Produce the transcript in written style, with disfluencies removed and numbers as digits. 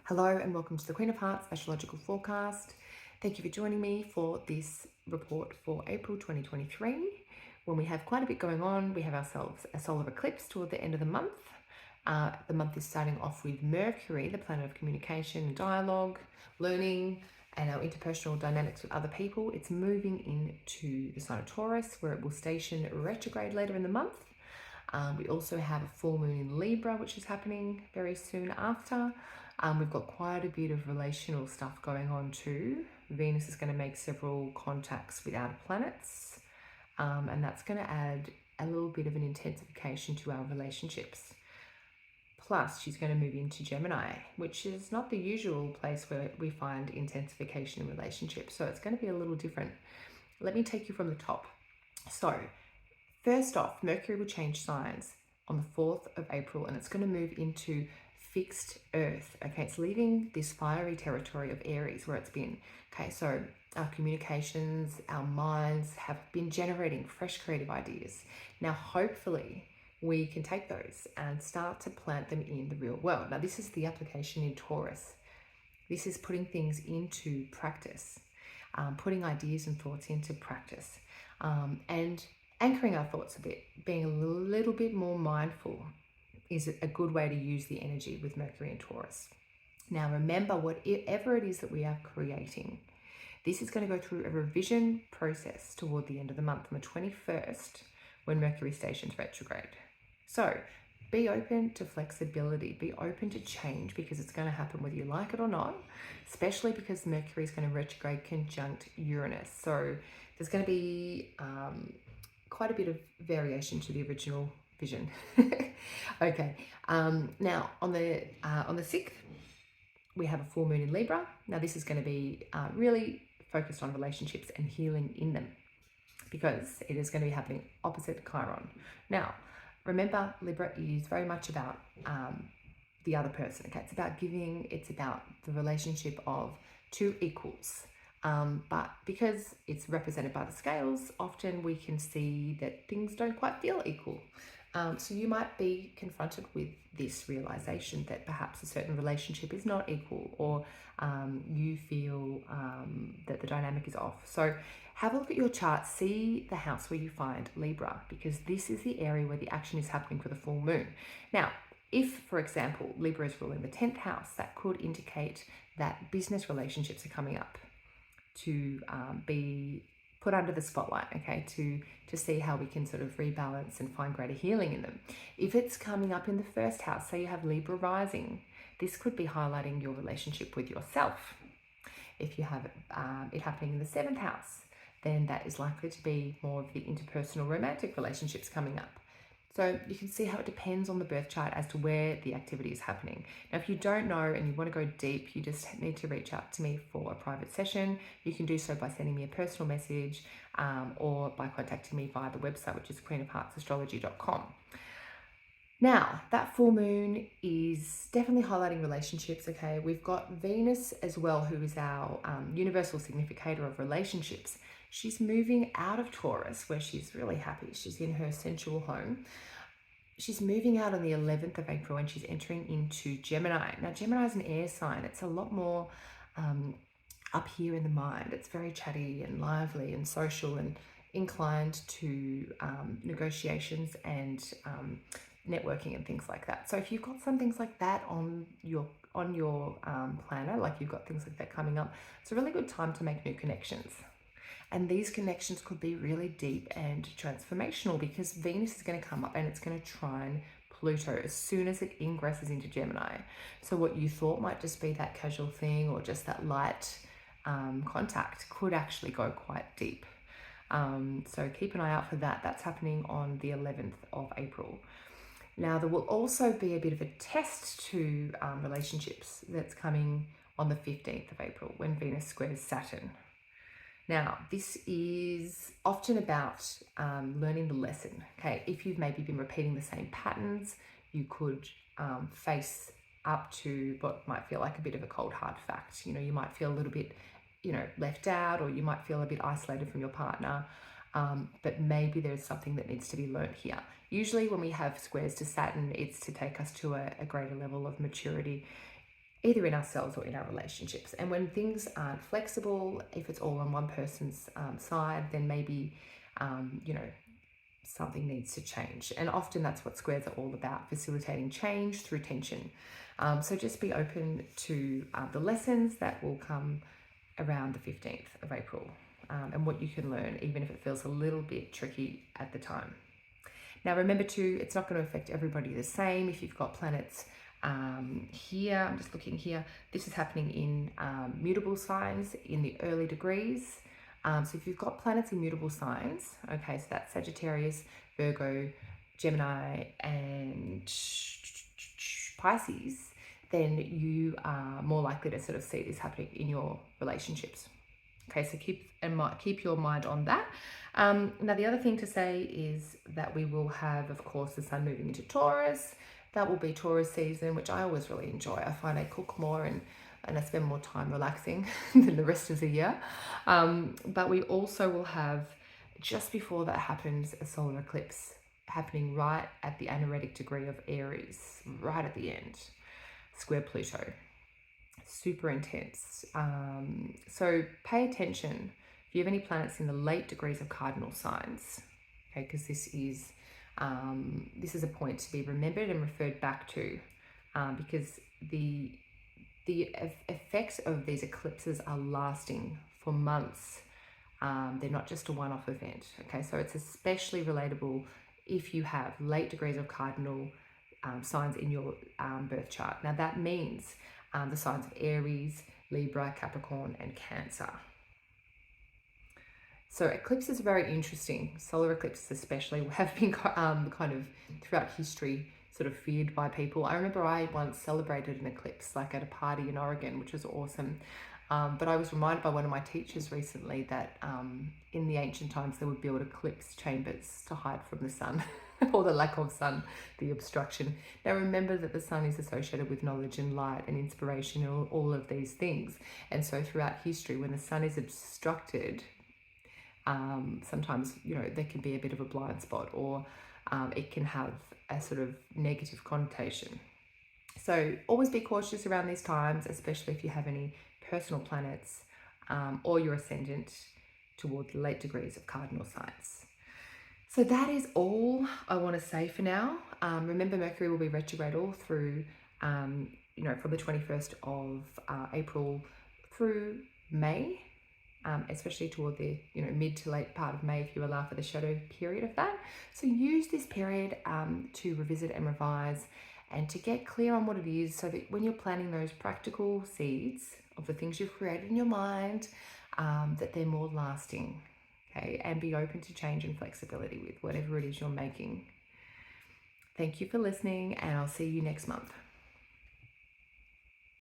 Hello and welcome to the Queen of Hearts Astrological Forecast. Thank you for joining me for this report for April 2023. When we have quite a bit going on, we have ourselves a solar eclipse toward the end of the month. The month is starting off with Mercury, the planet of communication and dialogue, learning, and our interpersonal dynamics with other people. It's moving into the sign of Taurus, where it will station retrograde later in the month. We also have a full moon in Libra, which is happening very soon after. We've got quite a bit of relational stuff going on too. Venus is going to make several contacts with outer planets, and that's going to add a little bit of an intensification to our relationships. Plus, she's going to move into Gemini, which is not the usual place where we find intensification in relationships. So it's going to be a little different. Let me take you from the top. So, first off, Mercury will change signs on the 4th of April, and it's going to move into fixed earth. Okay, it's leaving this fiery territory of Aries where it's been. Okay, so our communications, our minds have been generating fresh creative ideas. Now, hopefully, we can take those and start to plant them in the real world. Now, this is the application in Taurus. This is putting things into practice, putting ideas and thoughts into practice, and anchoring our thoughts a bit, being a little bit more mindful is a good way to use the energy with Mercury and Taurus. Now, remember, whatever it is that we are creating, this is going to go through a revision process toward the end of the month on the 21st when Mercury stations retrograde. So be open to flexibility, be open to change, because it's going to happen whether you like it or not, especially because Mercury is going to retrograde conjunct Uranus. So there's going to be quite a bit of variation to the original vision. Okay, now on the 6th, we have a full moon in Libra. Now this is going to be really focused on relationships and healing in them, because it is going to be happening opposite Chiron. Now, remember, Libra is very much about the other person. Okay, it's about giving. It's about the relationship of two equals. But because it's represented by the scales, often we can see that things don't quite feel equal. So you might be confronted with this realization that perhaps a certain relationship is not equal, or you feel that the dynamic is off. So have a look at your chart, see the house where you find Libra, because this is the area where the action is happening for the full moon. Now, if, for example, Libra is ruling the 10th house, that could indicate that business relationships are coming up to be put under the spotlight, okay, to see how we can sort of rebalance and find greater healing in them. If it's coming up in the 1st house, say you have Libra rising, this could be highlighting your relationship with yourself. If you have it happening in the 7th house, then that is likely to be more of the interpersonal romantic relationships coming up. So you can see how it depends on the birth chart as to where the activity is happening. Now, if you don't know and you want to go deep, you just need to reach out to me for a private session. You can do so by sending me a personal message or by contacting me via the website, which is queenofheartsastrology.com. Now, that full moon is definitely highlighting relationships, okay? We've got Venus as well, who is our universal significator of relationships. She's moving out of Taurus, where she's really happy. She's in her sensual home. She's moving out on the 11th of April, and she's entering into Gemini. Now, Gemini is an air sign. It's a lot more up here in the mind. It's very chatty and lively and social and inclined to negotiations and networking and things like that. So if you've got some things like that on your planner, like you've got things like that coming up, it's a really good time to make new connections. And these connections could be really deep and transformational, because Venus is going to come up and it's going to trine Pluto as soon as it ingresses into Gemini. So what you thought might just be that casual thing or just that light contact could actually go quite deep. So keep an eye out for that. That's happening on the 11th of April. Now, there will also be a bit of a test to relationships that's coming on the 15th of April when Venus squares Saturn. Now, this is often about learning the lesson, okay? If you've maybe been repeating the same patterns, you could face up to what might feel like a bit of a cold hard fact. You know, you might feel a little bit, left out, or you might feel a bit isolated from your partner, but maybe there's something that needs to be learned here. Usually when we have squares to Saturn, it's to take us to a greater level of maturity either in ourselves or in our relationships. And when things aren't flexible, if it's all on one person's side, then maybe, something needs to change. And often that's what squares are all about, facilitating change through tension. So just be open to the lessons that will come around the 15th of April and what you can learn, even if it feels a little bit tricky at the time. Now, remember too, it's not going to affect everybody the same. If you've got planets here, I'm just looking here, this is happening in mutable signs in the early degrees. So if you've got planets in mutable signs, okay, so that's Sagittarius, Virgo, Gemini, and Pisces, then you are more likely to sort of see this happening in your relationships. Okay, so keep your mind on that. Now, the other thing to say is that we will have, of course, the sun moving into Taurus. That will be Taurus season, which I always really enjoy. I find I cook more and I spend more time relaxing than the rest of the year. But we also will have, just before that happens, a solar eclipse happening right at the anaretic degree of Aries, right at the end, square Pluto. Super intense. So pay attention if you have any planets in the late degrees of cardinal signs, okay, because this is a point to be remembered and referred back to, because the effects of these eclipses are lasting for months. They're not just a one-off event. Okay, so it's especially relatable if you have late degrees of cardinal signs in your birth chart. Now that means the signs of Aries, Libra, Capricorn, and Cancer. So eclipses are very interesting. Solar eclipses especially have been kind of throughout history sort of feared by people. I remember I once celebrated an eclipse like at a party in Oregon, which was awesome. But I was reminded by one of my teachers recently that in the ancient times they would build eclipse chambers to hide from the sun or the lack of sun, the obstruction. Now remember that the sun is associated with knowledge and light and inspiration and all of these things. And so throughout history, when the sun is obstructed, sometimes, there can be a bit of a blind spot, or it can have a sort of negative connotation. So always be cautious around these times, especially if you have any personal planets or your ascendant toward the late degrees of cardinal signs. So that is all I want to say for now. Remember, Mercury will be retrograde all through, from the 21st of April through May, especially toward the mid to late part of May if you allow for the shadow period of that. So use this period to revisit and revise and to get clear on what it is, so that when you're planting those practical seeds of the things you've created in your mind, that they're more lasting. Okay, and be open to change and flexibility with whatever it is you're making. Thank you for listening, and I'll see you next month.